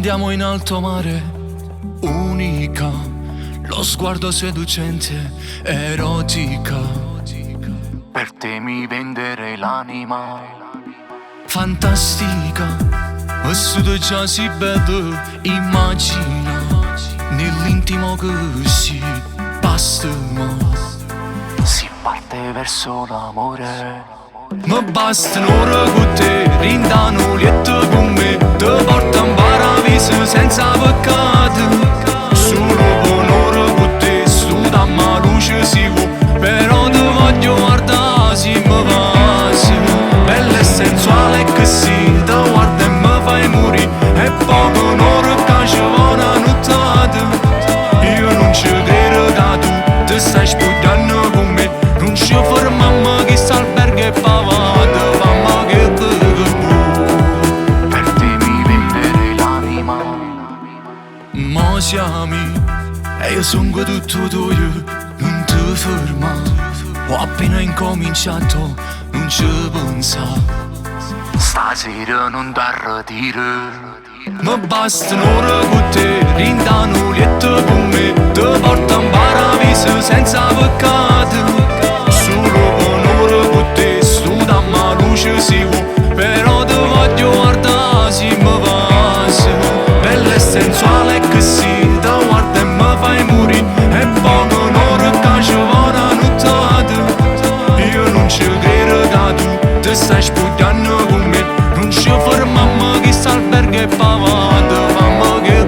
Andiamo in alto mare, unica, lo sguardo seducente, erotica. Per te mi venderei l'anima. Fantastica, vissuto già si bello, immagina, nell'intimo che si basta, Si parte verso l'amore. ma basta un'ora con te, rindano lieto con me, ti porta in paradiso senza peccato. Solo per un'ora con te, sto damma luce si può, però ti voglio guardare se mi passa. Bella e sensuale che si, ti guarda e mi fai morire, e poco un'ora che ci va una nottata. Io non ci credo che tu ti stai spogliando con me, non ci fermiamo che sta albergo e pavata, mamma che Per te mi venderei l'anima. mo siamo e io sono tutto tuo, non ti ferma. Ho appena incominciato, non ci pensa. Stasera non ti arretire. Ma basta un'ora con te, rindano lieto con me, ti porta in paradiso senza peccato. Solo per un'ora con te, sto damma luce si può, però ti voglio guardare se mi passa. Bella e sensuale che si, ti guarda e mi fai morire, e poco un'ora che ci va una nottata. Io non ci credo che tu ti stai spogliando con me, non ci fermiamo che sta albergo e pavata, mamma che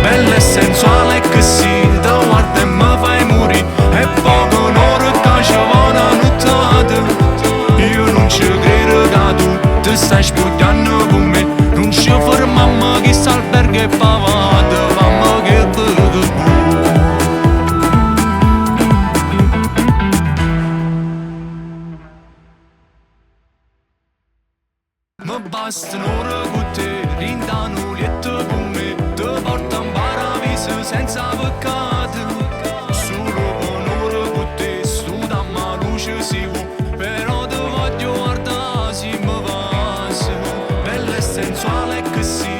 bella e sensuale che si, ti guarda e mi fai morire, e poco un'ora che ci va una nottata. Io non ci credo che tu ti stai spogliando con me, non ci fermiamo che sta albergo e pavata, mamma che ma basta un'ora con te, rindano lieto con me, ti porta in paradiso senza peccato. Solo per un'ora con te, sto damma luce si può, però ti voglio guardare se mi passa. Bella e sensuale che si,